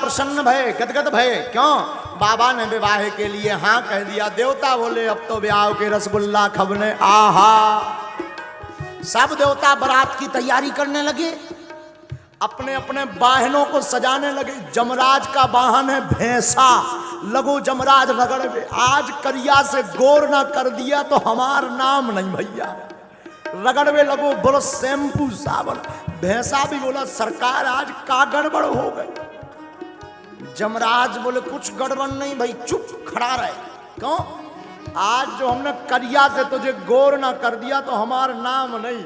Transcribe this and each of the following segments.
प्रसन्न भय, गदगद भय। क्यों? बाबा ने विवाह के लिए हाँ कह दिया। देवता बोले अब तो ब्याह के रसगुल्ला खबने। आहा, सब देवता बारात की तैयारी करने लगे, अपने अपने वाहनों को सजाने लगे। जमराज का वाहन है भैंसा, लगो जमराज रगड़। आज करिया से गोर ना कर दिया तो हमार नाम नहीं भैया। रगड़वे लगो, बोलो शैम्पू साबुन। भैंसा भी बोला सरकार आज का गड़बड़ हो गई। जमराज बोले कुछ गड़बड़ नहीं भाई, चुप खड़ा रहे। क्यों? आज जो हमने करिया से तुझे गौर ना कर दिया तो हमारा नाम नहीं।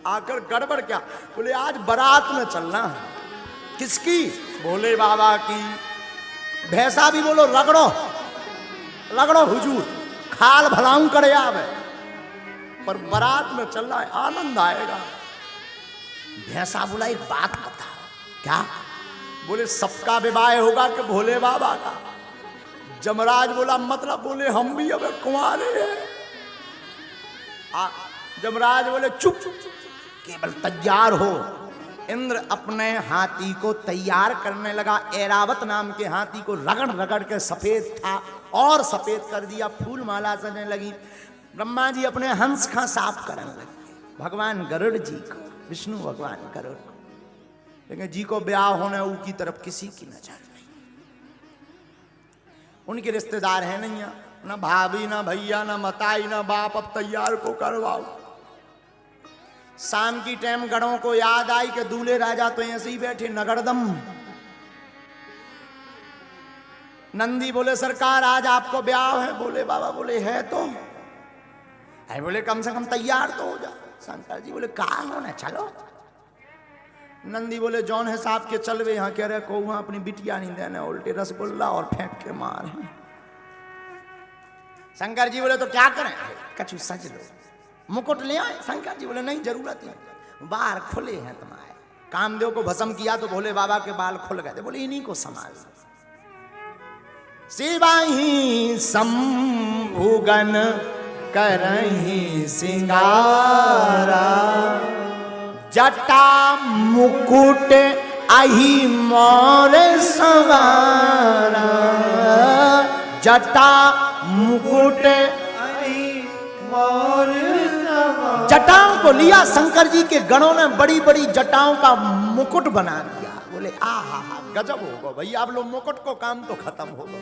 आकर गड़बड़ क्या? बोले आज बारात में चलना है। किसकी? भोले बाबा की। भैंसा भी बोलो रगड़ो रगड़ो हुजूर, खाल भलाऊं करे आवे, पर बारात में चलना है, आनंद आएगा। भैंसा बोला एक बात बताओ। क्या? बोले सबका विवाह होगा कि भोले बाबा का? जमराज बोला मतलब? बोले हम भी अब कुंवारे हैं। जमराज बोले चुप, केवल तैयार हो। इंद्र अपने हाथी को तैयार करने लगा। ऐरावत नाम के हाथी को रगड़ रगड़ के सफेद था और सफेद कर दिया। फूल माला सजने लगी। ब्रह्मा जी अपने हंस का साफ करने लगे। भगवान गरुड़ जी को, विष्णु भगवान गरुड़ को, लेकिन जी को ब्याह होने की तरफ किसी की नजर नहीं। उनके रिश्तेदार है नहीं, ना भाभी ना भैया ना मताई ना बाप। अब तैयार को करवाओ। शाम की टाइम गढ़ों को याद आई कि दूल्हे राजा तो ऐसे ही बैठे नगरदम। नंदी बोले सरकार आज आपको ब्याह है। बोले बाबा बोले है तो है। बोले कम से कम तैयार तो हो जा। शंकर जी बोले कहाँ होना, चलो। नंदी बोले जौन है साहब के चलवे। यहाँ कह रहे को वहां अपनी बिटिया नहीं देने, उल्टे रसगुल्ला और फेंक के मार। शंकर जी बोले तो क्या करें? कछु सज लो, मुकुट ले आए। शंकर जी बोले नहीं जरूरत नहीं, बाल खुले हैं तुम्हारे। कामदेव को भस्म किया तो भोले बाबा के बाल खुल गए थे। बोले इन्हीं को संभाल। शिवाही शंभुगन करही सिंगारा, जटा मुकुट आही मोर सवारा। जटा मुकुट आही मोर सवारा। जटाओं को लिया शंकर जी के गणों ने, बड़ी बड़ी जटाओं का मुकुट बना दिया। बोले आहा गजब होगा भैया, आप लोग मुकुट को काम तो खत्म होगा।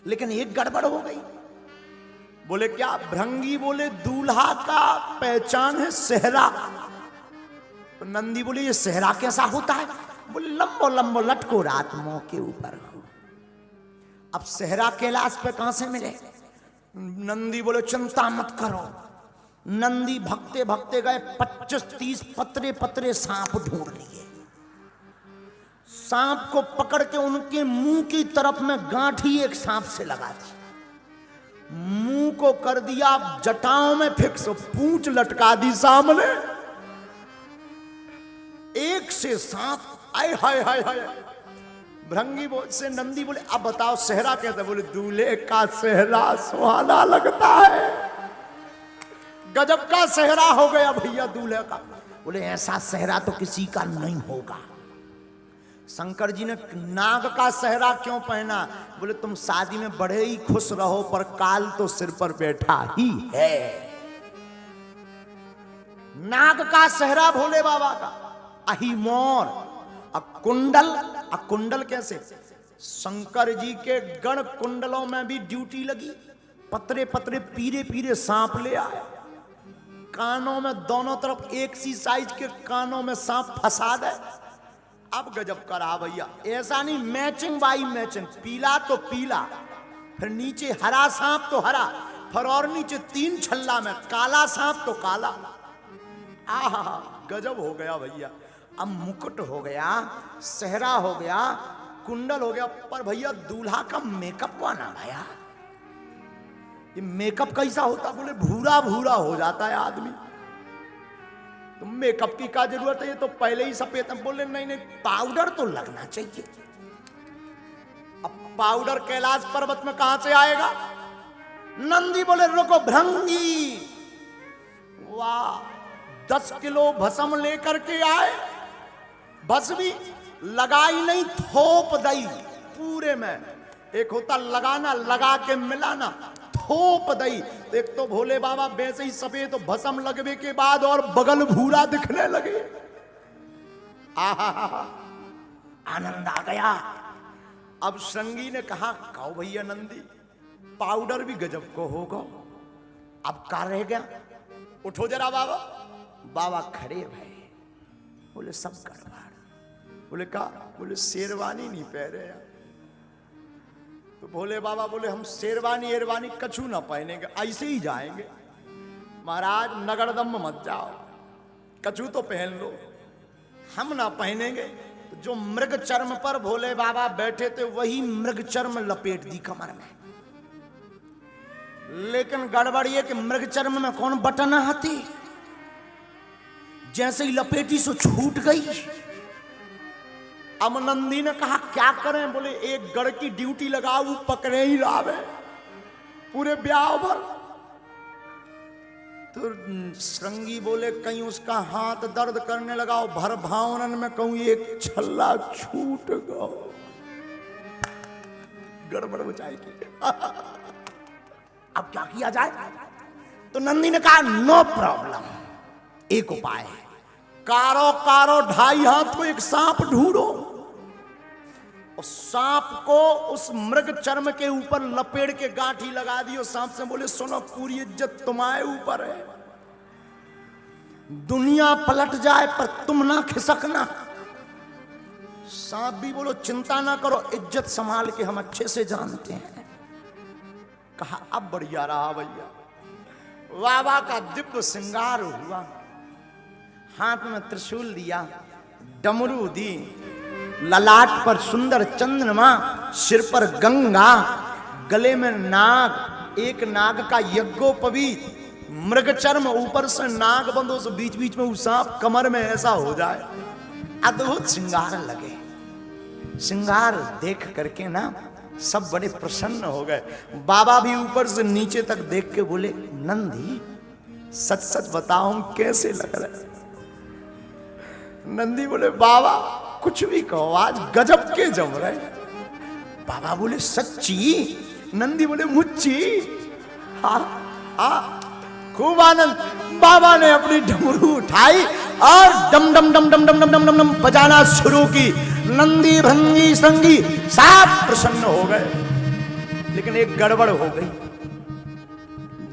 लेकिन एक गड़बड़ हो गई। बोले क्या? भृंगी बोले दूल्हा का पहचान है सेहरा। तो नंदी बोले ये सेहरा कैसा होता है? बोले लंबो लंबो लटको रात मुंह के ऊपर हो। अब सेहरा कैलाश पे कहां से मिले? नंदी बोले चिंता मत करो। नंदी भगते भगते गए, 25-30 पतरे पतरे सांप ढूंढ लिए। सांप को पकड़ के उनके मुंह की तरफ में गांठी एक सांप से लगा दी। मुंह को कर दिया जटाओं में फिक्स, पूंछ लटका दी सामने। एक से सांप आए हाय हाय हाय। भृंगी से नंदी बोले अब बताओ सेहरा कैसे? बोले दूल्हे का सेहरा सुहाना लगता है। गजब का सेहरा हो गया भैया दूल्हे का। बोले ऐसा सेहरा तो किसी का नहीं होगा। शंकर जी ने नाग का सेहरा क्यों पहना? बोले तुम शादी में बड़े ही खुश रहो, पर काल तो सिर पर बैठा ही है। नाग का सेहरा भोले बाबा का। अही मोर, अकुंडल। अकुंडल कैसे? शंकर जी के गण कुंडलों में भी ड्यूटी लगी। पतरे पतरे पीरे पीरे सांप ले आए। कानों में दोनों तरफ एक सी साइज के कानों में सांप फंसा दे। अब गजब करा भैया। ऐसा नहीं, मैचिंग बाई मैचिंग। पीला तो पीला, फिर नीचे हरा सांप तो हरा, फिर और नीचे 3 छल्ला में काला सांप तो काला। आहा गजब हो गया भैया। अब मुकुट हो गया, सेहरा हो गया, कुंडल हो गया, पर भैया दूल्हा का मेकअप हुआ ना भैया। ये मेकअप कैसा होता? बोले भूरा भूरा हो जाता है आदमी। तो मेकअप की क्या जरूरत है, ये तो पहले ही सफेद। बोले नहीं नहीं, पाउडर तो लगना चाहिए। अब पाउडर कैलाश पर्वत में कहां से आएगा? नंदी बोले रुको भृंगी, वाह 10 किलो भस्म लेकर के आए। भस्मी लगाई नहीं, थोप दई पूरे में। एक होता लगाना, लगा के मिलाना, थोप दई। तो एक तो भोले बाबा वैसे ही सफेद, तो भस्म लगने के बाद और बगल भूरा दिखने लगे। आहा, आनंद आ गया। अब श्रृंगी ने कहा, कहो भैया नंदी, पाउडर भी गजब को होगा, अब का रह गया, उठो जरा बाबा। बाबा खड़े भाई, बोले सब गड़बड़। बोले का? बोले शेरवानी नहीं पहने यार। तो भोले बाबा बोले हम शेरवानी एरवानी कछु ना पहनेंगे, ऐसे ही जाएंगे। महाराज नगरदम मत जाओ, कछु तो पहन लो, हम ना पहनेंगे। तो जो मृग चर्म पर भोले बाबा बैठे थे वही मृग चर्म लपेट दी कमर में। लेकिन गड़बड़ ये कि मृग चर्म में कौन बटन आती, जैसे ही लपेटी सो छूट गई। अब नंदी ने कहा क्या करें? बोले एक गढ़ की ड्यूटी लगाओ, पकड़े ही लावे पूरे ब्याह भर। तो श्रृंगी बोले कहीं उसका हाथ दर्द करने लगा, भर भावनन में कहूं एक छल्ला छूट गया, गड़बड़ हो जाएगी। अब क्या किया जाए? तो नंदी ने कहा नो प्रॉब्लम, एक उपाय है, कारो कारो 2.5 हाथ को एक सांप ढूंढो, और सांप को उस मृग चर्म के ऊपर लपेट के गांठी लगा दियो। सांप से बोले सुनो, पूरी इज्जत तुम्हारे ऊपर है, दुनिया पलट जाए पर तुम ना खिसकना। सांप भी बोलो चिंता ना करो, इज्जत संभाल के हम अच्छे से जानते हैं। कहा अब बढ़िया रहा भैया। बाबा का दिव्य श्रृंगार हुआ, हाथ में त्रिशूल दिया, डमरू दी, ललाट पर सुंदर चंद्रमा, सिर पर गंगा, गले में नाग, एक नाग का यज्ञोपवीत, मृग चर्म, ऊपर से नाग बंदो से बीच बीच में वो सांप कमर में ऐसा हो जाए। अद्भुत श्रृंगार लगे। श्रृंगार देख करके ना सब बड़े प्रसन्न हो गए। बाबा भी ऊपर से नीचे तक देख के बोले नंदी सच सच बताओ हम कैसे लग रहे? नंदी बोले बाबा कुछ भी कहो, आज गजब के जम रहे। बाबा बोले सच्ची? नंदी बोले मुच्ची। हाँ हाँ, खूब आनंद। बाबा ने अपनी डमरू उठाई और डम डम डम डम डम डम डम डम डम बजाना शुरू की। नंदी भृंगी श्रृंगी सब प्रसन्न हो गए। लेकिन एक गड़बड़ हो गई।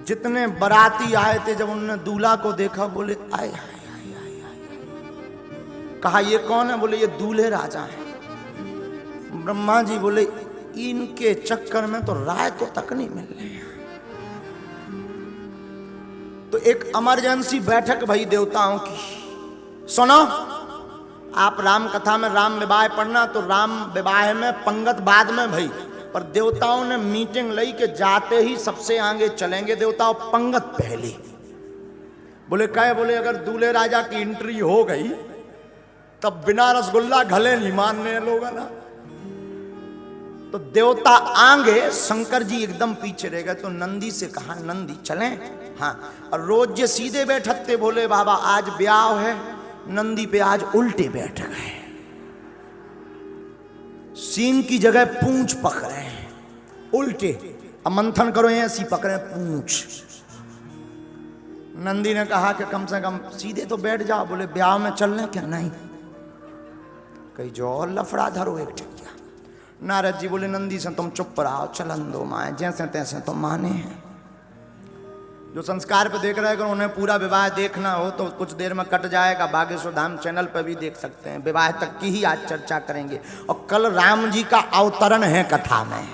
जितने बाराती आए थे जब उन्होंने दूल्हा को देखा बोले आए आए। कहा ये कौन है? बोले ये दूल्हे राजा हैं। ब्रह्मा जी बोले इनके चक्कर में तो राय तो तक नहीं मिल रही है। तो एक इमरजेंसी बैठक भई देवताओं की। सुनो, आप राम कथा में राम विवाह पढ़ना, तो राम विवाह में पंगत बाद में भई, पर देवताओं ने मीटिंग लई के जाते ही सबसे आगे चलेंगे देवताओं, पंगत पहले। बोले कहे? बोले अगर दूल्हे राजा की एंट्री हो गई तब बिना रसगुल्ला गले नहीं मानने लोग ना। तो देवता आगे, शंकर जी एकदम पीछे रह गए। तो नंदी से कहा नंदी चलें? हाँ। और रोज ये सीधे बैठते भोले बाबा, आज ब्याह है, नंदी पे आज उल्टे बैठ गए। सींग की जगह पूंछ पकड़े हैं उल्टे। अब मंथन करो, ऐसी पकड़े पूंछ। नंदी ने कहा कि कम से कम सीधे तो बैठ जाओ। बोले ब्याह में चलने क्या? नहीं, कहीं जो और लफड़ा धरो एक ठिकिया। नारद जी बोले नंदी से तुम चुप रहो, चलन दो माए, जैसे तैसे तो माने हैं। जो संस्कार पे देख रहे हैं, अगर उन्हें पूरा विवाह देखना हो तो कुछ देर में कट जाएगा, बागेश्वर धाम चैनल पर भी देख सकते हैं। विवाह तक की ही आज चर्चा करेंगे। और कल राम जी का अवतरण है कथा में।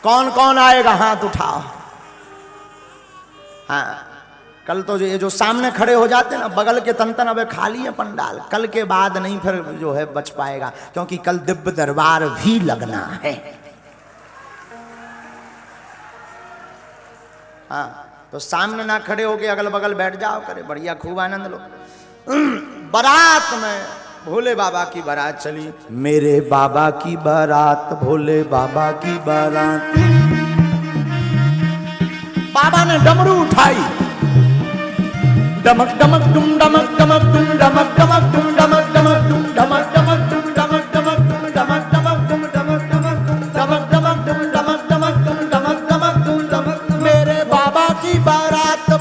कौन कौन आएगा हाथ उठाओ। हाँ, कल तो ये जो सामने खड़े हो जाते हैं ना, बगल के तन अब खाली है पंडाल। कल के बाद नहीं फिर जो है बच पाएगा, क्योंकि कल दिव्य दरबार भी लगना है। हाँ, तो सामने ना खड़े होके अगल बगल बैठ जाओ, करे बढ़िया खूब आनंद लो। बारात में भोले बाबा की बारात चली। मेरे बाबा की बारात, भोले बाबा की बारात। बाबा ने डमरू उठाई, डमक डमक डुम डमक डमक डुम डमक डमक डुम डमक डमक डुम।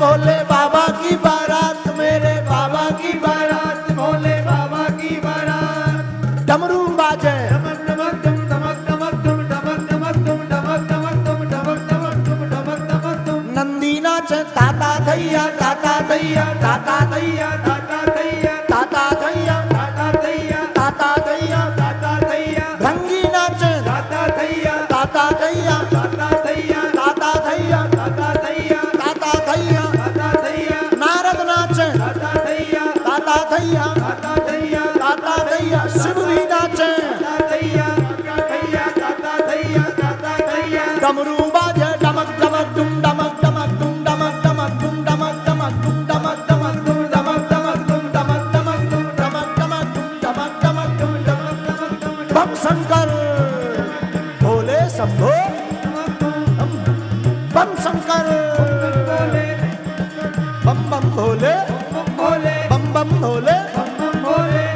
भोले बाबा की बारात, मेरे बाबा की बारात, भोले बाबा की बारात। डमरू बाजे डमक डमक डम डमक डमक डम डमक डमक डम डमक डमक डम डमक डमक डम डमक डमक डम। नंदी नाचे ताता थैया ताता थैया ताता थैया ताता दैया ताता थैया ताता दैया ताता थैया ताता दैया भंगी नाचे ताता दैया ताता थैया ताता दैया ताता थैया ताता दैया ताता थैया ताता दैया नारद नाचे ताता दैया ताता थैया ताता दैया ताता थैया शिव भी नाचे ताता दैया ताता दैया ताता दैया ताता दैया। डमरू बाजे डमक डमक डुम डमक डमक डुम डमक डमक डुम डमक डमक डुम डमक डमक डुम डमक डमक डुम डमक डमक डुम डमक डमक डुम डमक डमक डुम डमक डमक डुम। बम शंकर भोले शंभो बम शंकर बम बम भोले बम बम भोले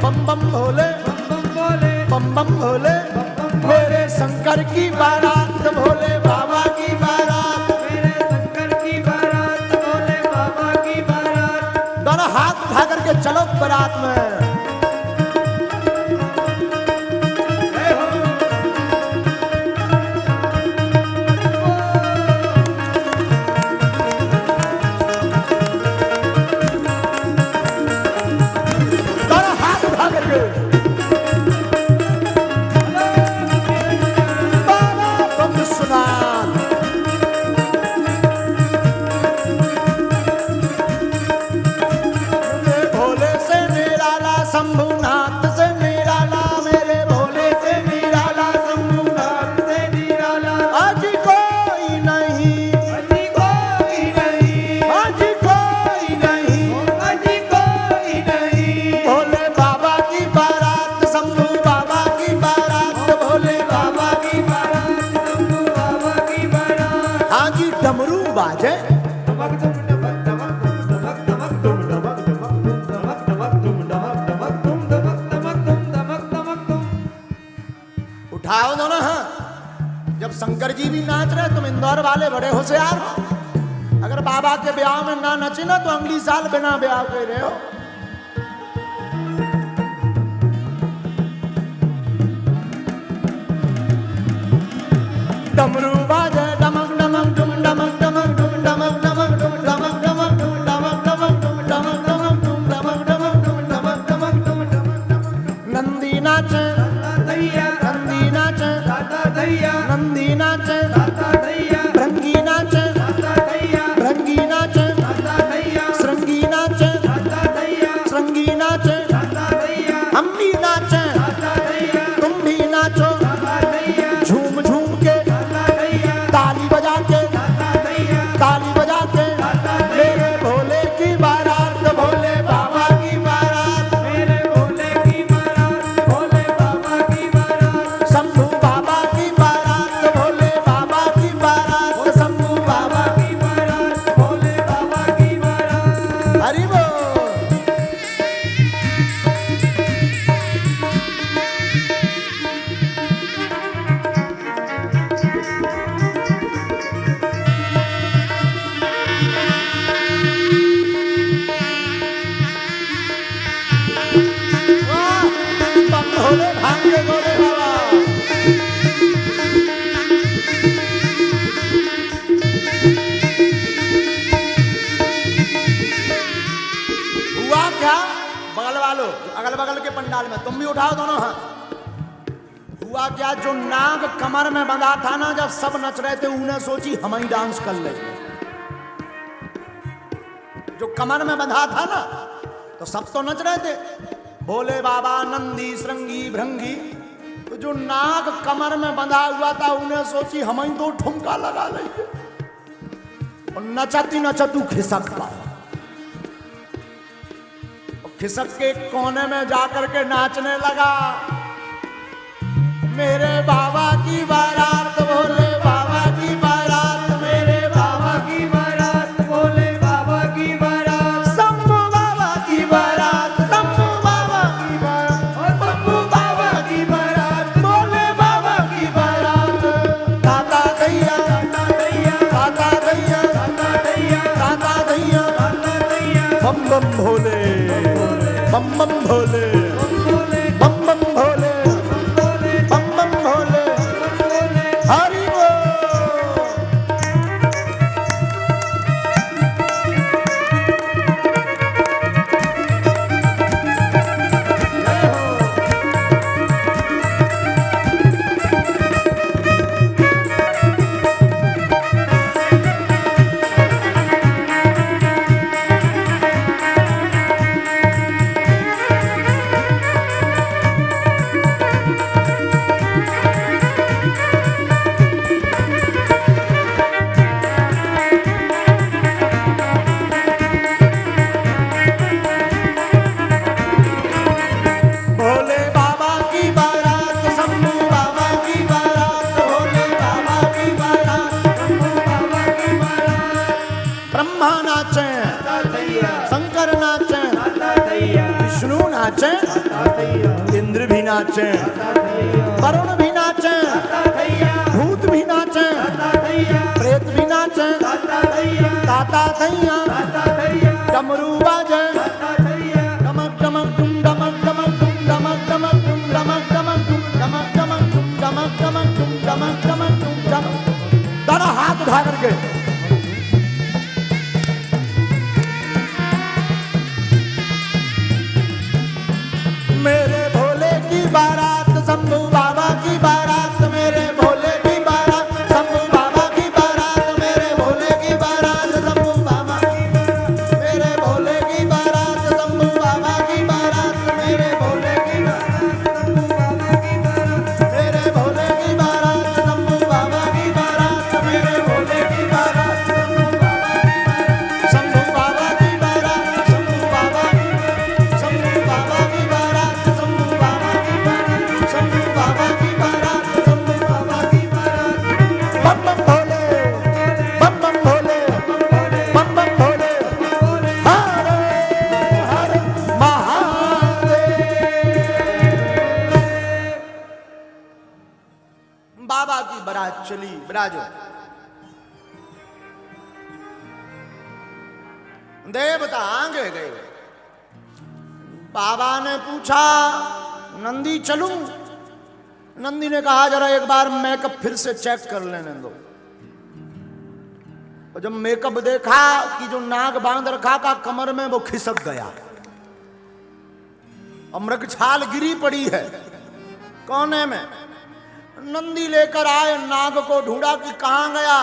बम बम भोले बम बम भोले मेरे शंकर की बारात भोले बाबा की बारात। दोनों हाथ उठा करके चलो बारात में। दोनों हाथ उठा करके बाबा बम विश्वनाथ मेरे भोले से निराला शंभुनाथ से निराला, मेरे भोले से निराला शंभुनाथ से निराला। आज कोई नहीं आज कोई नहीं भोले बाबा की बारात शंभू बाबा की बारात भोले बाबा की बारात। हाँ जी डमरू बाजे उठाओ दोनों हाँ। जब शंकर जी भी नाच रहे तुम इंदौर वाले बड़े होशियार हो। अगर बाबा के ब्याह में ना नचे ना तो अगली साल बिना ब्याह के रहे हो। डमरू बाजे डमक डमक डुम डमक डमक डुम डमक डमक डुम डमक डमक डुम डमक डमक डुम डमक डमक डुम डमक डमक डुम डमक डमक डुम डमक डमक। नंदी नाचे नंदी नाचे नंदी नाचे भृंगी नाचे भृंगी नाचे श्रृंगी नाचे श्रृंगी नाचे हम भी नाचे तुम भी नाचो झूम झूम के ताली बजा के मेरे भोले की बारात भोले बाबा की बारात शंभू बाबा की बारात भोले बाबा की बारात शंभू बाबा हरि बोल। वाह, बम भोले भांगे भोले बाबा। हुआ क्या बगल वालों अगल बगल के पंडाल में तुम भी उठाओ दोनों हाथ। हुआ क्या जो नाग कमर में बंधा था ना जब सब नच रहे थे उन्हें सोची हम ही डांस कर ले। जो कमर में बंधा था ना तो सब तो नच रहे थे भोले बाबा नंदी श्रृंगी भृंगी। तो जो नाग कमर में बंधा हुआ था उन्हें सोची हम ही दो ठुमका लगा लेंगे और नचती नचतू खिसक पाओ। खिसक के कोने में जाकर के नाचने लगा। मेरे बाबा की बारात भोले बाबा की बारात मेरे बाबा की बारात भोले बाबा की बारात शंभू बाबा की बारात शंभू बाबा की बारात शंभू बाबा की बारात भोले बाबा की बारात। ताता दैया ताता दैया ताता दैया ताता दैया ताता दैया बम बम भोले, बम बम भोले, बम बम भोले, बम बम भोले, हरि बोल। भोले बाबा की बारात, शंभू बाबा की बारात, भोले बाबा की बारात, शंभू बाबा की बारात। ब्रह्मा नाचे, शंकर नाचे, विष्णु नाचे, इंद्र भी नाचे, वरुण भी नाचे, भूत भी नाचे, प्रेत भी नाचे, ताता थैया, डमरू बाजे, डमक डमक डुम डमक डमक डुम डमक डमक डुम डमक डमक डुम डमक डमक डुम डमक डमक डुम डमक डमक डुम डमक। दोनों हाथ उठा करके मेरे भोले की बारात, शंभू बाबा की बारात, मेरे भोले की बारात, शंभू बाबा की बारात, मेरे भोले की बारात, शंभू बाबा की बारात, मेरे भोले की बारात, शंभू बाबा की बारात, मेरे भोले की बारात, शंभू बाबा की बारात, मेरे भोले की बारात, शंभू बाबा की बारात, मेरे भोले की बारात, शंभू बाबा की बारात, शंभू बाबा की बारात, शंभू बाबा की बारात, शंभू बाबा की बारात, शंभू बाबा की बारात, शंभू बाबा की बारात, शंभू बाबा की बारात। बम बम भोले, बम बम भोले, बम बम भोले, हर हर महादेव। बाबा की बारात चली, बिराजो। देवता आगे गए। बाबा ने पूछा, नंदी चलूं? नंदी ने कहा जरा एक बार मेकअप फिर से चेक कर लेने दो। और जब मेकअप देखा कि जो नाग बांध रखा था कमर में वो खिसक गया, अमृग छाल गिरी पड़ी है कोने में। नंदी लेकर आए, नाग को ढूंढा कि कहां गया,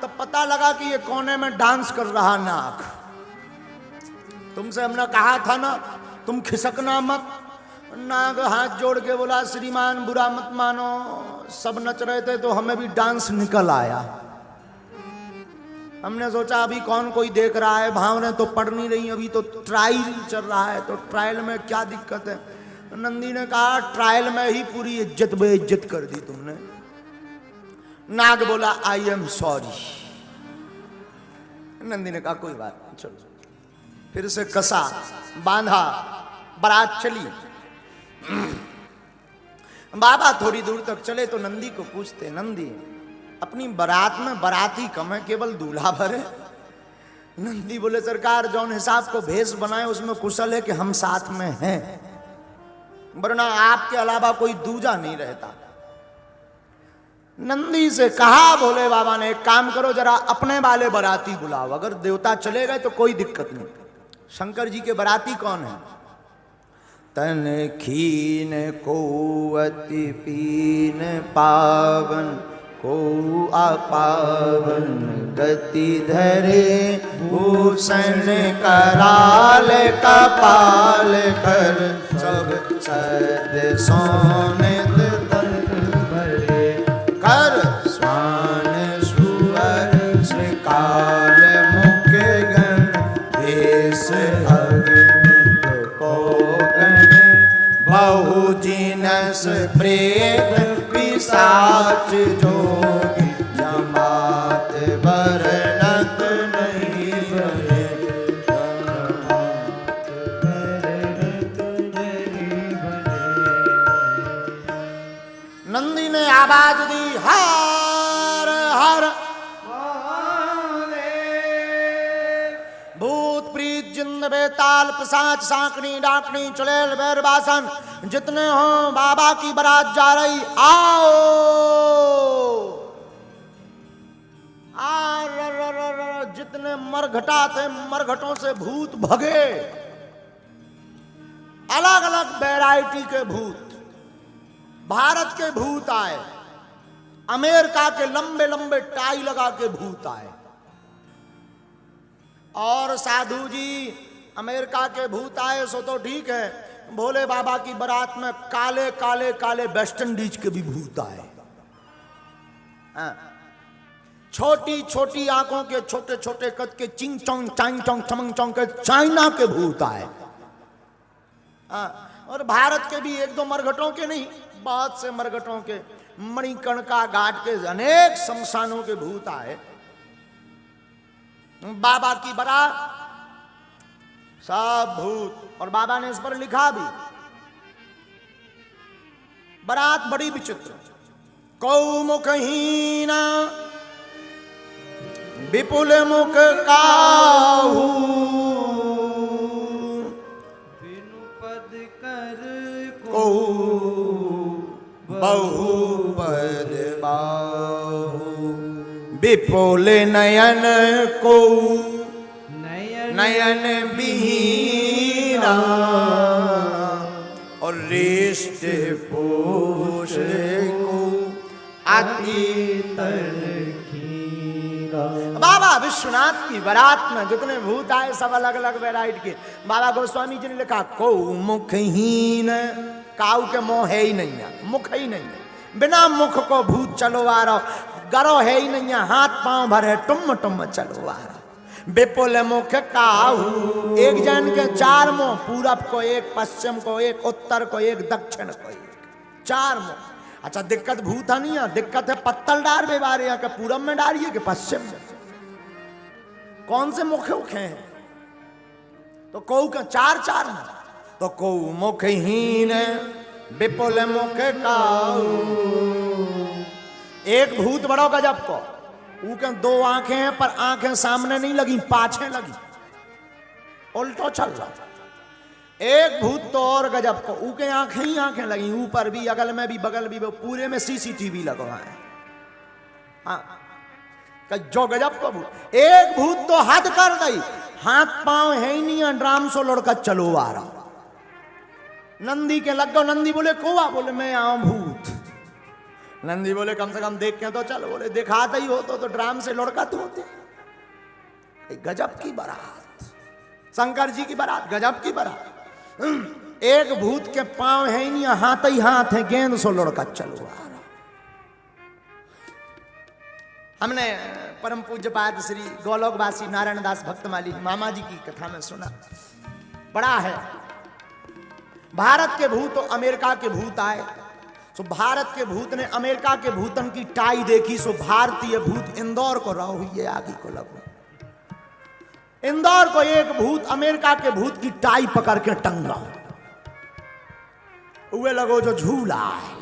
तब पता लगा कि ये कोने में डांस कर रहा नाग। तुमसे हमने कहा था ना तुम खिसकना मत। नाग हाथ जोड़ के बोला, श्रीमान बुरा मत मानो, सब नच रहे थे तो हमें भी डांस निकल आया। हमने सोचा अभी कौन कोई देख रहा है, भावनें तो पड़ नहीं रही, अभी तो ट्रायल चल रहा है, तो ट्रायल में क्या दिक्कत है। नंदी ने कहा ट्रायल में ही पूरी इज्जत बेइज्जत कर दी तुमने। नाग बोला आई एम सॉरी। नंदी ने कहा कोई बात नहीं, चलो। फिर से कसा, बांधा, बारात चली। बाबा थोड़ी दूर तक चले तो नंदी को पूछते, नंदी अपनी बारात में बाराती कम है, केवल दूल्हा भर है? नंदी बोले सरकार जौन हिसाब को भेष बनाए उसमें कुशल है कि हम साथ में हैं, वरना आपके अलावा कोई दूजा नहीं रहता। नंदी से कहा भोले बाबा ने एक काम करो, जरा अपने वाले बाराती बुलाओ, अगर देवता चले गए तो कोई दिक्कत नहीं। शंकर जी के बाराती कौन है? तन खीन को अति पीन पावन को अपावन गति धरे भूषण कराल कपाल कर सब सद सोनित भरे कर स्वान सुअर श्रीकाल मुख गण देश अग्नित को गण बहु जिनस प्रेत पिशाच जोगी जमात बरनत नहीं भरे नंदी ने आवाज दी हर हर भूत भूत प्रीत जिन्न बेताल पिशाच सांकनी डाकनी चुड़ैल बैरबासन जितने हो बाबा की बारात जा रही, आओ जितने मरघटा थे मरघटों से भूत भगे। अलग अलग वैरायटी के भूत, भारत के भूत आए, अमेरिका के लंबे लंबे टाई लगा के भूत आए। और साधु जी अमेरिका के भूत आए सो तो ठीक है, भोले बाबा की बारात में काले काले काले वेस्ट इंडीज के भी भूत आए। छोटी छोटी आंखों के छोटे छोटे कद के चिंग चोंग चांग चोंग चमंग चोंग के चाइना के भूत आए। और भारत के भी एक दो मरघटों के नहीं, बहुत से मरघटों के, मणिकर्णिका घाट के अनेक शमशानों के भूत आए। बाबा की बारात सब भूत, और बाबा ने इस पर लिखा भी, बारात बड़ी विचित्र। कौमुखहीना विपुल मुख काहू, बिनु पद कर को बहुपद बाहु, विपुल नयन को नयन बिहीना, और रिष्ट पोष को अति बाबा विश्वनाथ की बारात में जितने भूत आए सब अलग अलग वैरायटी के। बाबा गोस्वामी जी ने लिखा, को मुखहीन, काऊ के मुंह है ही नहीं है, मुख ही नहीं है, बिना मुख को भूत चलो आ रहा, गरो है ही नहीं है, हाथ पांव भरे टुम टुम चलो आ रहा। विपुल मुख काऊ, एक जन के चार मुंह, पूरब को एक, पश्चिम को एक, उत्तर को एक, दक्षिण को एक, चार मुंह। अच्छा दिक्कत भूत नहीं है, दिक्कत है पत्तल डार बेबारे यहाँ के पूरब में डारिए कि पश्चिम में, कौन से मुख हैं? तो कौ का चार चार में, तो कौ मुखहीन विपुल मुख काऊ। एक भूत बड़ो गजब को, ऊके दो आंखें हैं पर आंखें सामने नहीं लगी, पाछे लगी, उल्टो चल रहा। एक भूत तो और गजब को, ऊके आंखें ही आंखें लगी, ऊपर भी अगल में भी बगल भी, पूरे में सीसीटीवी लगवा है। हाँ जो गजब को भूत। एक भूत तो हद कर गई, हाथ पांव है ही नहीं, ड्राम सो लड़का चलो आ रहा। नंदी के लग गो, नंदी बोले कोवा, बोले मैं आऊं भूत। नंदी बोले कम से कम देख के तो चलो, बोले दिखाता ही हो तो ड्राम से लड़का तो होते। गजब की बारात, शंकर जी की बारात, गजब की बारात। एक भूत के पांव है ही नहीं, हाथ ही हाथ है, गेंद सो लड़का चलो आ रहा। हमने परम पूज्यपाद श्री गोलोकवासी नारायण दास भक्तमाली मामा जी की कथा में सुना, बड़ा है। भारत के भूत तो अमेरिका के भूत आए, सो भारत के भूत ने अमेरिका के भूतन की टाई देखी, सो भारतीय भूत इंदौर को रहो हुई आगे को लगो। इंदौर को एक भूत अमेरिका के भूत की टाई पकड़ के टंगा, उए लगो जो झूला है।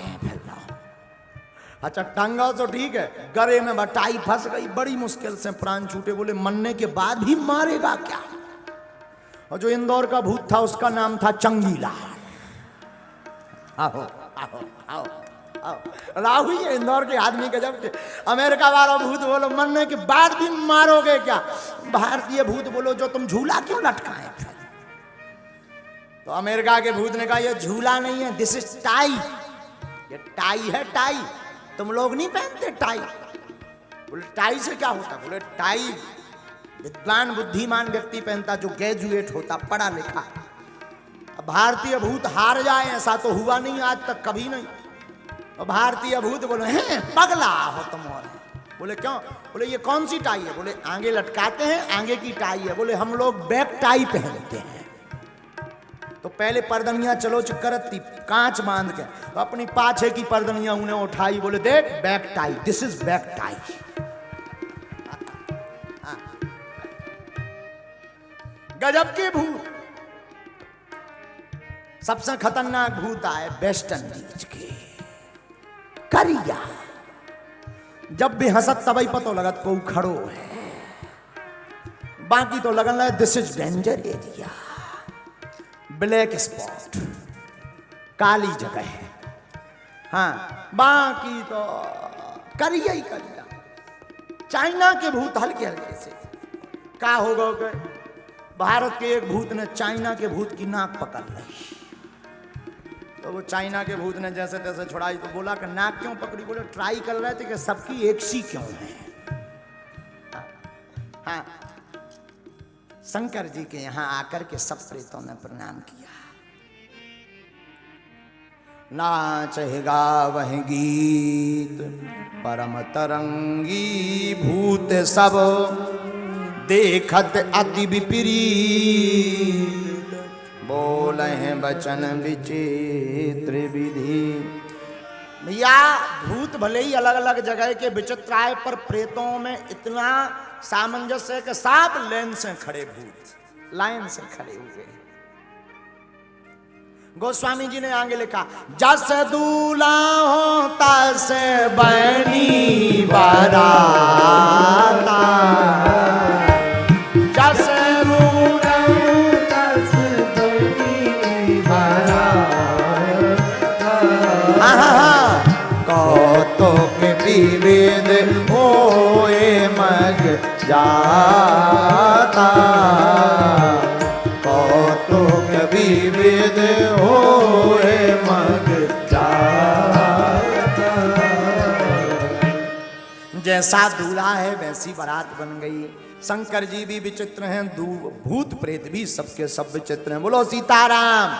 अच्छा टंगा तो ठीक है, गले में टाई फंस गई, बड़ी मुश्किल से प्राण छूटे। बोले मरने के बाद भी मारेगा क्या? और जो इंदौर का भूत था उसका नाम था चंगीलाल। आओ आओ आओ आओ, राहु ये इंदौर के आदमी के जब अमेरिका वाला भूत बोलो मरने के बाद भी मारोगे क्या? भारतीय भूत बोलो जो तुम झूला क्यों लटकाए? तो अमेरिका के भूत ने कहा ये झूला नहीं है, दिस इज टाई, ये टाई है, टाई। तुम लोग नहीं पहनते टाई। बोले टाई से क्या होता? बोले टाई विद्वान बुद्धिमान व्यक्ति पहनता, जो ग्रेजुएट होता, पढ़ा लिखा। भारतीय भूत हार जाए ऐसा तो हुआ नहीं आज तक, कभी नहीं। और भारतीय भूत बोले हैं पगला हो तुम। और बोले क्यों? बोले ये कौन सी टाई है? बोले आगे लटकाते हैं, आगे की टाई है। बोले हम लोग बैक टाई पहनते हैं। तो पहले पर्दनियां चलो करती कांच बांध के, तो अपनी पाछे की पर्दनियां उन्हें उठाई, बोले देख back tie, this is back tie. गजब के भूत। सबसे खतरनाक भूत आए वेस्ट इंडीज के, करिया। जब भी हंसत तबई पतो लगत को खड़ो है। बाकी तो लगन लगे this is danger area, black spot, काली जगह है। हाँ, बाकी तो करिए ही करिए। चाइना के भूत हल्के हल्के से का होगा कि भारत के एक भूत ने चाइना के भूत की नाक पकड़ ली, तो वो चाइना के भूत ने जैसे तैसे छुड़ाई। तो बोला कि नाक क्यों पकड़ी? बोले ट्राई कर रहे थे कि सबकी एक सी क्यों है। हाँ, शंकर जी के यहां आकर के सब प्रेतों ने प्रणाम किया। नाचेगा वह गीत परम तरंगी, भूत सब देखत अति विपरीत, बोले हैं वचन विचित्र विधि। भैया भूत भले ही अलग अलग जगह के विचित्र आए, पर प्रेतों में इतना सामंजस्य है कि 7 लाइन से खड़े भूत लाइन से खड़े हुए। गोस्वामी जी ने आगे लिखा, जस दूल्हा होता से बनी बाराता, जस दूल्हा होता से बनी बाराता, कौतुक विविध होए मग जाता, कौतुक विविध होए मग जाता। जैसा दूल्हा है वैसी बारात बन गई। शंकर जी भी विचित्र हैं, भूत प्रेत भी सबके सब विचित्र हैं। बोलो सीताराम।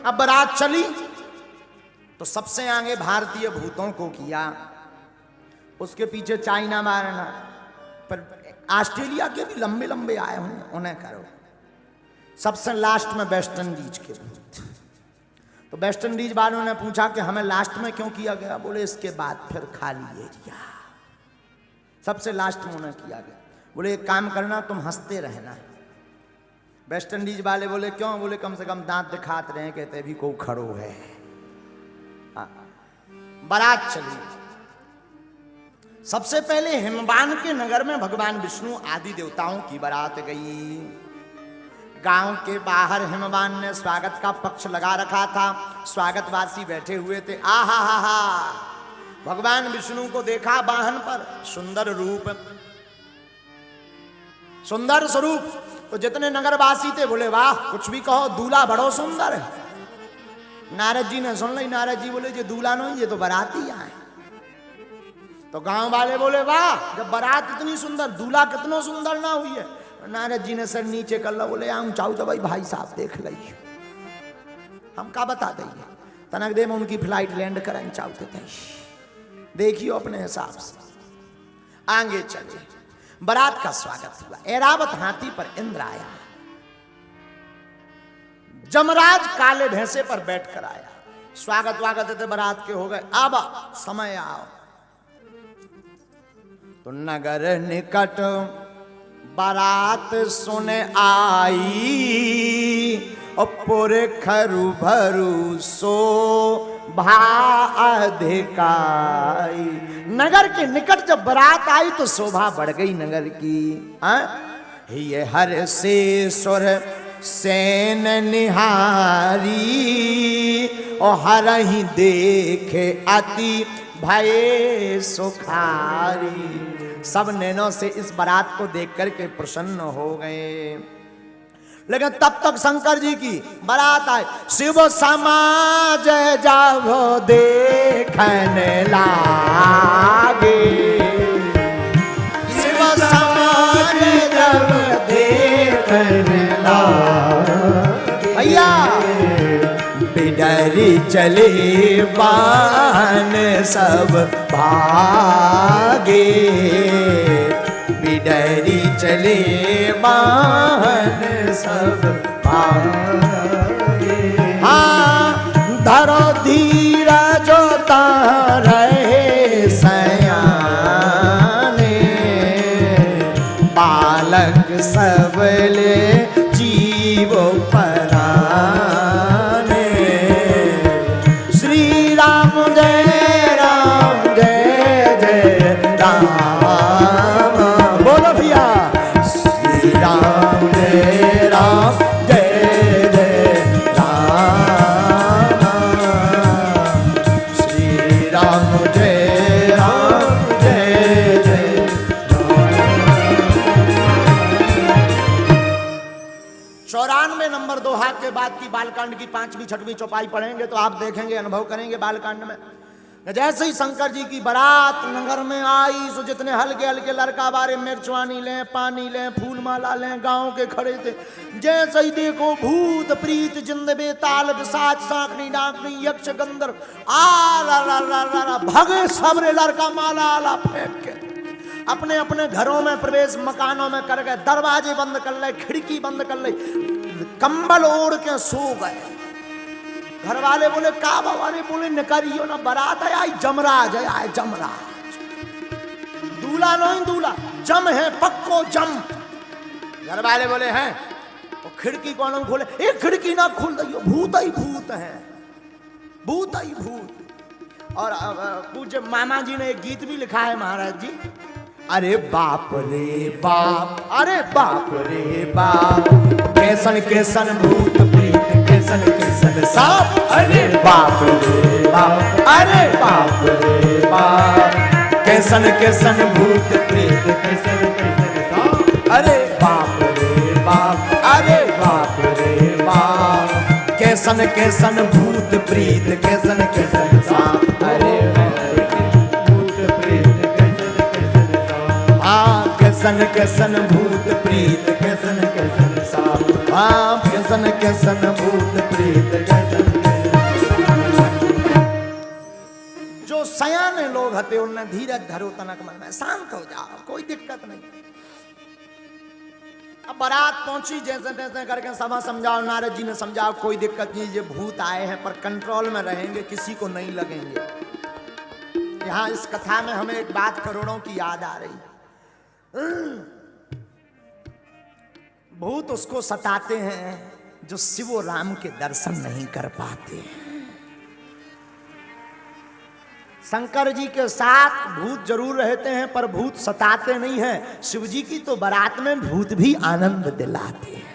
अब बारात चली तो सबसे आगे भारतीय भूतों को किया, उसके पीछे चाइना मारना, पर ऑस्ट्रेलिया के भी लंबे लंबे आए होंगे, उन्हें करो। सबसे लास्ट में वेस्ट इंडीज के भूत। तो वेस्ट इंडीज वालों ने पूछा कि हमें लास्ट में क्यों किया गया? बोले इसके बाद फिर खाली एरिया, सबसे लास्ट में उन्हें किया गया। बोले एक काम करना, तुम हंसते रहना। वेस्ट इंडीज वाले बोले क्यों? बोले कम से कम दांत दिखाते रहे, कहते भी कोई खड़ो है। बारात चली। सबसे पहले हिमवान के नगर में भगवान विष्णु आदि देवताओं की बारात गई। गांव के बाहर हिमवान ने स्वागत का पक्ष लगा रखा था, स्वागतवासी बैठे हुए थे। आहा हा हा, भगवान विष्णु को देखा वाहन पर, सुंदर रूप, सुंदर स्वरूप। तो जितने नगरवासी थे बोले वाह, कुछ भी कहो, दूल्हा बड़ो सुंदर है। नारद जी ने सुन ली। नारद जी बोले ये दूल्हा नहीं, ये तो बाराती आए। तो गांव वाले बोले वाह, जब बारात इतनी सुंदर, दूल्हा कितना सुंदर ना हुई है। नारद जी ने सर नीचे कर ला, बोले हम चाहू तो भाई साहब देख ली, हम का बता देंगे। तनक दे में उनकी फ्लाइट लैंड करें चाहते थे, देखियो अपने हिसाब से। आगे चले, बारात का स्वागत हुआ। ऐरावत हाथी पर इंद्र आया, जमराज काले भैंसे पर बैठकर आया। स्वागत वागत थे बारात के हो गए। अब समय आओ। तो नगर निकट बारात सुने आई, और पुरे खरु भरु सो भा अधिकाई। नगर के निकट जब बारात आई तो शोभा बढ़ गई नगर की। ये हर से सुर सेन निहारी, और हर ही देखे अति भय सुखारी। सब नैनों से इस बारात को देख करके प्रसन्न हो गए। लेकिन तब तक शंकर जी की बारात आई। शिव समाज जब देखने लागे, शिव समाज जब देखने लागे, भैया बिडरी चले बान सब भागे, बिडरी चले बान सब भागे। हाँ, धरो धीरा जो रहे सयाने, बालक सबले जीव पराने। श्री राम जय राम, जय जय राम। बोलो भैया। 94 नंबर दोहा के बाद की बालकांड की 5वीं 6वीं चौपाई पढ़ेंगे तो आप देखेंगे, अनुभव करेंगे बालकांड में। जैसे ही शंकर जी की बारात नगर में आई, सो जितने हल्के हल्के लड़का बारे मिर्चवानी लें, पानी लें, फूल माला लें, गांव के खड़े थे। जैसे ही देखो भूत प्रीत जिंद बेताल पिशाच सांकनी डाकनी यक्ष गंधर्व आ रा रा रा रा रा भगे सबरे लड़का माला आला फेंक के अपने अपने घरों में प्रवेश, मकानों में कर गए, दरवाजे बंद कर ले, खिड़की बंद कर ले, कंबल ओढ़ के सो गए। घर वाले बोले का बाबा, बोले निकरियो ना, बारात है आई, जमराज है आए, जमराज, दूल्हा नहीं दूल्हा, जम है पक्को जम। घर वाले बोले हैं, वो खिड़की कौन खोले, एक खिड़की ना खोल दियो, भूत ही भूत है, भूत ही भूत। और पूज्य मामा जी ने एक गीत भी लिखा है महाराज जी, अरे बाप रे बाप, अरे बाप रे बाप, कैसन कैसन भूत प्रीत, कैसन कैसन सांप, अरे बाप रे बाप, अरे बाप रे बाप, कैसन कैसन भूत प्रीत, कैसन कैसन सांप, अरे बाप रे बाप, अरे बाप रे बाप, कैसन कैसन भूत प्रीत, कैसन कैसन सांप, अरे कैसन कैसन भूत प्रीत, कैसन कैसन सांप, हाँ कैसन कैसन भूत प्रीत, कैसन जो सयाने लोग हते उनने धीरज धरो तनक मन में, शांत हो जाओ, कोई दिक्कत नहीं। अब बारात पहुंची, जैसे तैसे करके सभा समझाओ, नारद जी ने समझाओ कोई दिक्कत नहीं, ये भूत आए हैं पर कंट्रोल में रहेंगे, किसी को नहीं लगेंगे। यहाँ इस कथा में हमें एक बात करोड़ों की याद आ रही, भूत उसको सताते हैं जो शिव और राम के दर्शन नहीं कर पाते। शंकर जी के साथ भूत जरूर रहते हैं पर भूत सताते नहीं हैं। शिव जी की तो बारात में भूत भी आनंद दिलाते हैं।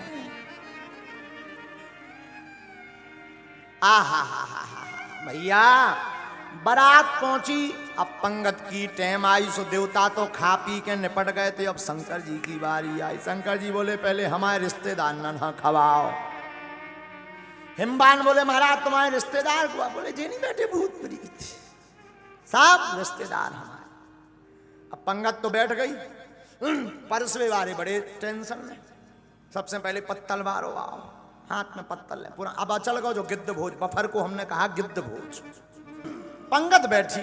आहा हा हा हा भैया, बारात पहुंची, अब पंगत की टाइम आई, सो देवता तो खा पी के निपट गए थे, अब शंकर जी की बारी आई। शंकर जी बोले पहले हमारे रिश्तेदार ना खवाओ। हिमबान बोले महाराज तुम्हारे रिश्तेदार को, बोले जे नहीं बैठे भूत प्रीत, सब रिश्तेदार हमारे। अब पंगत तो बैठ गई, परसवे वाले बड़े टेंशन में, सबसे पहले पत्तल बारो आओ, हाथ में पत्तल है पूरा। अब चल गो जो गिद्ध भोज, बफर को हमने कहा गिद्ध भोज। पंगत बैठी,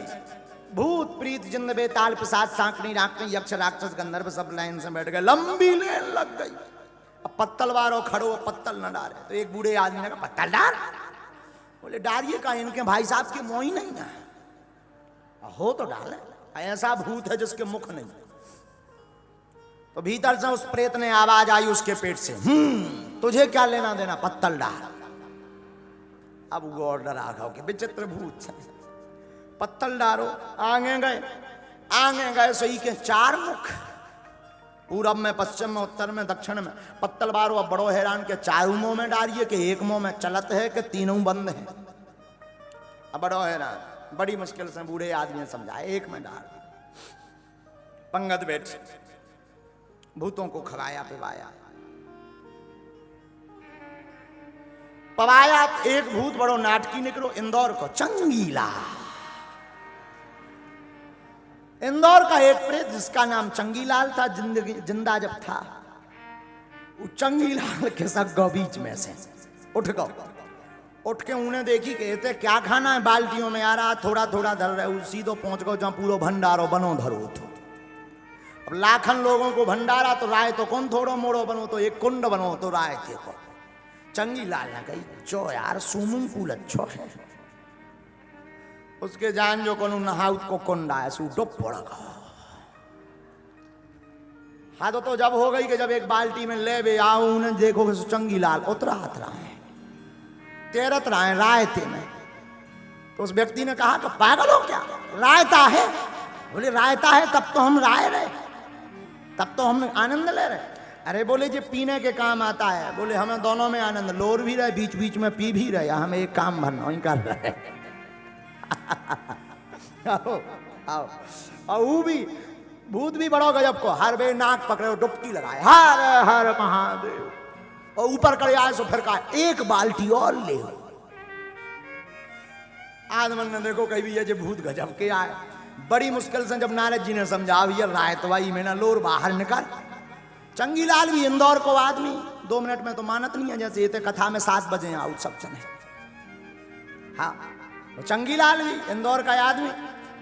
भूत प्रीत जिंद बेताल पिशाच सांकनी डाकनी यक्ष राक्षस गंधर्व सब लाइन से बैठ गए, लंबी लाइन लग गई। अब पत्तल वारो खड़ो, पत्तल न डाले तो एक बूढ़े आदमी ने कहा पत्तल डाल। बोले डालिए का, इनके भाई साहब के मुंह ही नहीं है, हो तो डाले, ऐसा भूत है जिसके मुख नहीं। तो भीतर से उस प्रेत ने आवाज आई उसके पेट से, तुझे क्या लेना देना, पत्तल डाल। अब वो ऑर्डर आ गया कि विचित्र भूत, पत्तल डालो। आगे गए सही के 4 मुख, पूरब में, पश्चिम में, उत्तर में, दक्षिण में। पत्तल बारो, अब बड़ो हैरान के 4 मुंह में डालिए कि एक मुंह में चलत है कि तीनों बंद है। अब बड़ो हैरान, बड़ी मुश्किल से बूढ़े आदमी ने समझाया एक में डाल। पंगत बैठ, भूतों को खवाया पिवाया, पवाया। एक भूत बड़ो नाटकी निकलो, इंदौर को चंगीला। इंदौर का एक प्रेत जिसका नाम चंगीलाल था, जिंदा जब था, वो चंगीलाल के सग्गो बीच में से उठ गो, उठ के उन्हें देखी, कहते क्या खाना है, बाल्टियों में आ रहा, थोड़ा थोड़ा धर रहे, सीधो पहुंच गो जहां पूरा भंडारो बनो धरो तो। अब लाखन लोगों को भंडारा तो राय तो कौन थोड़ो मोड़ो बनो, तो एक कुंड बनो तो राय थे को। चंगीलाल ने कही जो यार स्विमिंग पूल अच्छो है, उसके जान जो कोनु नहाउत को कुंड आया सू डुब पड़ेगा। हाँ तो जब हो गई कि जब एक बाल्टी में ले बे आओ, उन्हें देखो कि चंगीलाल उतरा रहा है, तैरत रहा है रायते में। तो उस व्यक्ति ने कहा कि पागल हो क्या, रायता है? बोले रायता है तब तो हम राय रहे, तब तो हम आनंद ले रहे। अरे बोले जो पीने के काम आता है। बोले हमें दोनों में आनंद, लोर भी रहे बीच बीच में पी भी रहे, हम एक काम भरना वही कर रहे। आओ आओ, और वो भी भूत भी बड़ो गजब को, हर बे नाक पकड़े डुबकी लगाए, हर हर महादेव। और ऊपर करे आए सो फिर कहा एक बाल्टी और ले। आदमन ने देखो कहीं भी ये भूत गजब के आए। बड़ी मुश्किल से जब नारद जी ने समझा भैया रायतवाई में ना लोर बाहर निकाल। चंगीलाल भी इंदौर को आदमी 2 मिनट में तो मानत नहीं है, जैसे ये कथा में 7 बजे आउट सब चले। हाँ तो चंगीलाल भी इंदौर का आदमी,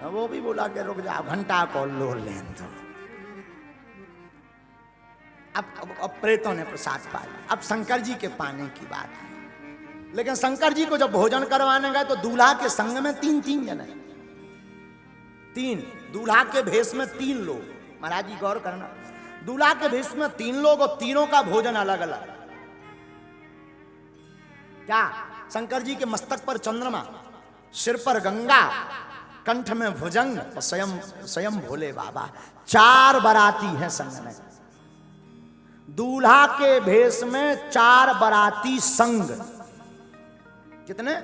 वो भी बोला कि रुक जाओ घंटा को लोर लें। तो अब प्रेतों ने प्रसाद पाया। अब शंकर जी के पाने की बात है। लेकिन शंकर जी को जब भोजन करवाने गए तो दूल्हा के संग में 3 जने, 3 दूल्हा के भेष में 3 लोग। महाराज जी गौर करना, दूल्हा के भेष में 3 लोग और तीनों का भोजन अलग अलग। क्या? शंकर जी के मस्तक पर चंद्रमा, सिर पर गंगा, कंठ में भुजंग और स्वयं भोले बाबा। 4 बाराती हैं संग में। दूल्हा के भेष में 4 बाराती संग। कितने?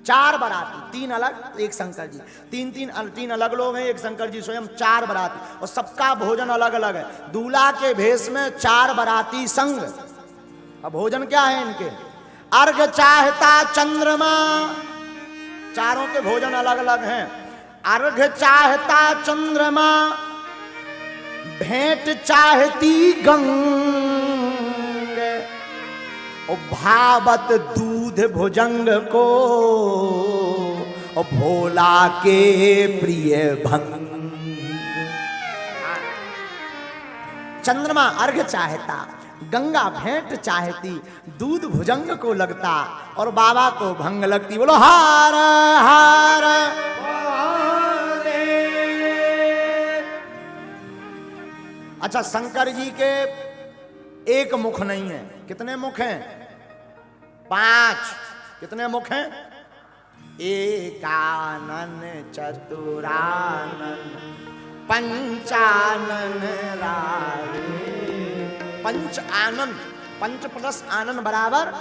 4 बाराती, 3 अलग एक शंकर जी। 3 अलग लोग हैं, एक शंकर जी स्वयं। 4 बाराती और सबका भोजन अलग अलग है। दूल्हा के भेष में 4 बाराती संग। अब भोजन क्या है इनके? अर्घ चाहता चंद्रमा, चारों के भोजन अलग अलग हैं। अर्घ चाहता चंद्रमा, भेंट चाहती गंग, और भावत दूध भुजंग को, और भोला के प्रिय भंग। चंद्रमा अर्घ चाहता, गंगा भेंट चाहती, दूध भुजंग को लगता और बाबा को भंग लगती। बोलो हार हार। अच्छा शंकर जी के एक मुख नहीं है, कितने मुख हैं? 5। कितने मुख हैं? एकानन चतुरानन पंचानन राधे। पंच आनन, 5 प्लस आनन बराबर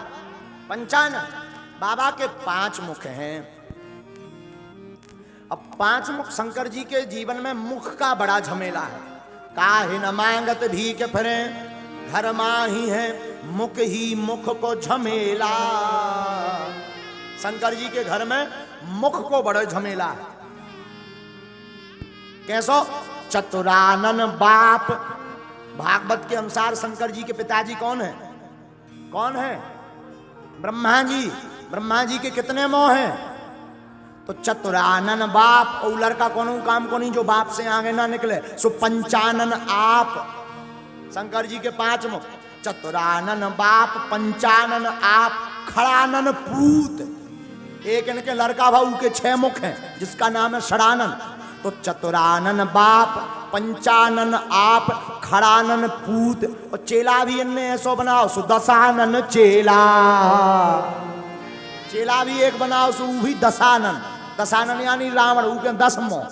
55। बाबा के 5 मुख हैं। अब 5 मुख शंकर जी के जीवन में मुख का बड़ा झमेला है। काहे न मांगत भीख फिरे, घर माही है मुख ही मुख को झमेला। शंकर जी के घर में मुख को बड़ा झमेला है। कैसो? चतुरानन बाप। भागवत के अनुसार शंकर जी के पिताजी कौन है? कौन है? ब्रह्मा जी। ब्रह्मा जी के कितने मोह हैं? तो चतुरानन बाप। और लड़का कौन काम को नहीं जो बाप से आगे ना निकले, सो पंचानन आप। शंकर जी के 5 मुख, चतुरानन बाप, पंचानन आप, खड़ानन पूत। एक इनके लड़का भाऊ के 6 मुख हैं जिसका नाम है षडानन। तो चतुरानन बाप, पंचानन आप, खड़ानन पूत। और चेला भी इनने ऐसो बनाओ सो दशानन चेला। चेला भी एक बनाओ सो भी दशानन। दशानन यानी रावण, उनके 10 मोह।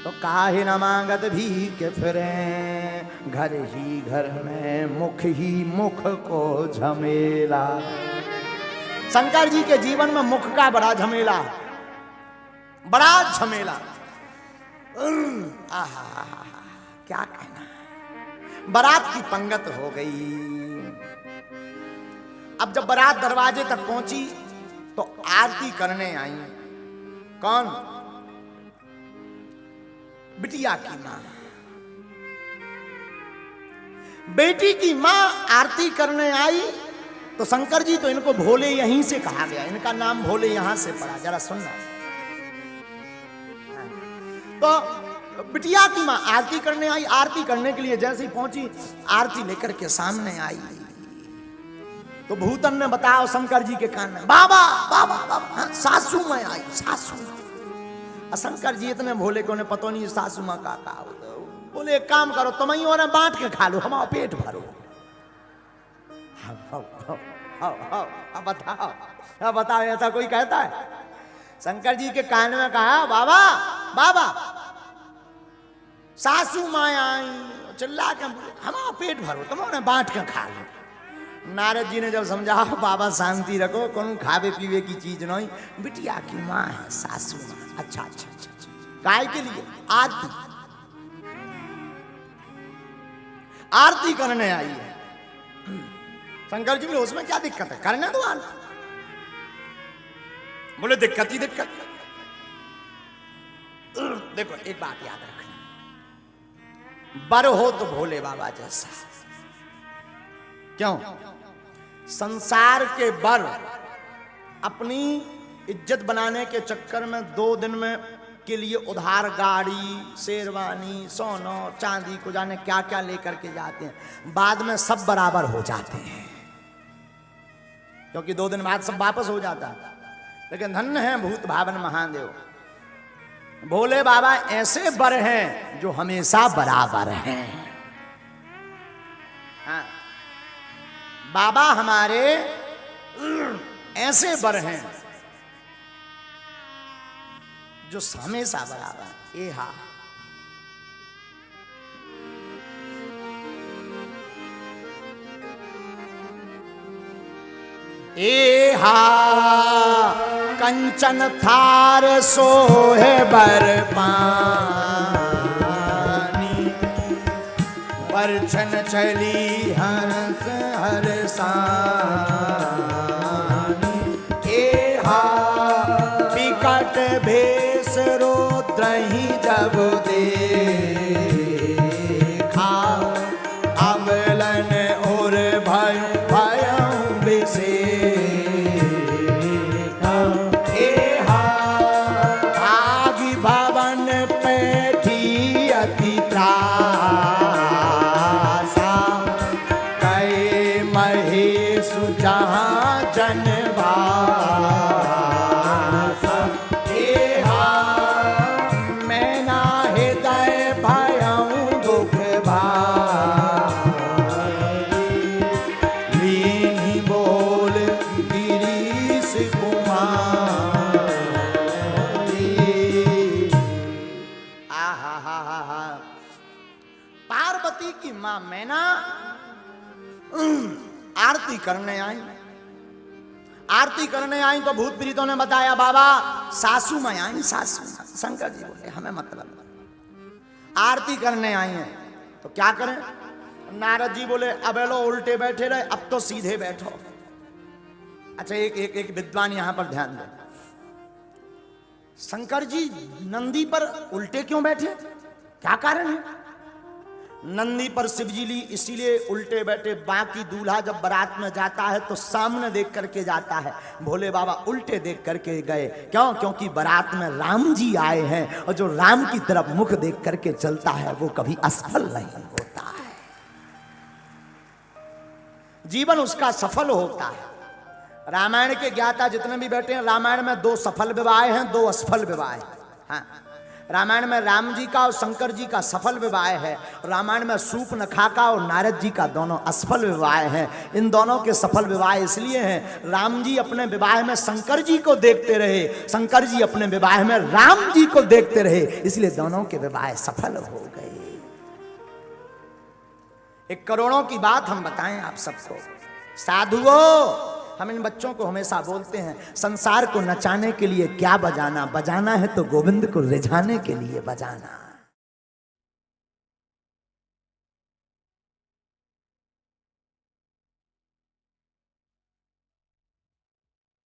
तो काहे न मांगत भीख फिरे, घर ही घर में मुख ही मुख को झमेला। शंकर जी के जीवन में मुख का बड़ा झमेला, बड़ा झमेला। आहा क्या कहना। बारात की पंगत हो गई। अब जब बारात दरवाजे तक पहुंची तो आरती करने आई। कौन? बिटिया की मां। बेटी की मां आरती करने आई। तो शंकर जी तो इनको भोले यहीं से कहा गया, इनका नाम भोले यहां से पड़ा। जरा सुनना। तो बिटिया की मां आरती करने आई। आरती करने के लिए जैसे ही पहुंची, आरती लेकर के सामने आई तो भूतन ने बताया शंकर जी के कान में, बाबा बाबा बाबा सासू मां आई, सासू। शंकर जी इतने भोले को ने पता नहीं सासू मां का बोले एक काम करो, तुम ही और बांट के खा लो, हमारा पेट भरो। अब बताओ ऐसा कोई कहता है? शंकर जी के कान में कहा, बाबा बाबा सासू मां आई, चिल्ला के हमारा पेट भरो, तुम उन्हें बांट के खा लो। नारद जी ने जब समझाओ बाबा शांति रखो, कौन खावे पीवे की चीज नहीं, बिटिया की मां है सासू मां। अच्छा अच्छा अच्छा, काय के लिए? आरती, आरती करने आई है। शंकर जी बोले उसमें क्या दिक्कत है, करने दो आना। बोले दिक्कत ही दिक्कत। देखो एक बात याद रखना, बर हो तो भोले बाबा जैसा। क्यों? संसार के बर अपनी इज्जत बनाने के चक्कर में 2 दिन में के लिए उधार गाड़ी, शेरवानी, सोना, चांदी को जाने क्या क्या लेकर के जाते हैं, बाद में सब बराबर हो जाते हैं, क्योंकि 2 दिन बाद सब वापस हो जाता है। लेकिन धन्य है भूत भावन महादेव, भोले बाबा ऐसे बर हैं जो हमेशा बराबर हैं। हाँ, बाबा हमारे ऐसे बर हैं जो हमेशा बराबर। ए हा ए हा कंचन थार सोहे बर पानी, परछन चली हरस हरसानी। ए हा विकट भेष रोद्रहि जब देखा, अवलन और भय भयं विषेका। ए हा आगि भवन पैठी अति त्रासा, कहे महेशु जहाँ जनवासा। ए हा मैं ना हृदय भयं दुख भारी, लीनी बोल गिरीश कुमारी। आहा हा हा हा। पार्वती की मां मैना आरती करने आई। आरती करने आई तो भूत प्रीतों ने बताया बाबा सासू में आई, सासू। शंकर जी बोले हमें मतलब, आरती करने आई हैं तो क्या करें? नारद जी बोले अब लो उल्टे बैठे रहे, अब तो सीधे बैठो। अच्छा एक विद्वान यहां पर ध्यान दो, शंकर जी नंदी पर उल्टे क्यों बैठे, क्या कारण है? नंदी पर शिवजी ली इसीलिए उल्टे बैठे। बाकी दूल्हा जब बारात में जाता है तो सामने देख करके जाता है, भोले बाबा उल्टे देख करके गए। क्यों? क्योंकि बारात में राम जी आए हैं और जो राम की तरफ मुख देख करके चलता है वो कभी असफल नहीं होता है, जीवन उसका सफल होता है। रामायण के ज्ञाता जितने भी बैठे हैं, रामायण में 2 सफल विवाह हैं, 2 असफल विवाह हैं। हाँ, रामायण में राम जी का और शंकर जी का सफल विवाह है, रामायण में सूर्पनखा का और नारद जी का दोनों असफल विवाह हैं। इन दोनों के सफल विवाह इसलिए हैं, राम जी अपने विवाह में शंकर जी को देखते रहे, शंकर जी अपने विवाह में राम जी को देखते रहे, इसलिए दोनों के विवाह सफल हो गए। एक करोड़ों की बात हम बताएं आप सबको, साधुओं हम इन बच्चों को हमेशा बोलते हैं संसार को नचाने के लिए क्या बजाना, बजाना है तो गोविंद को रिझाने के लिए बजाना।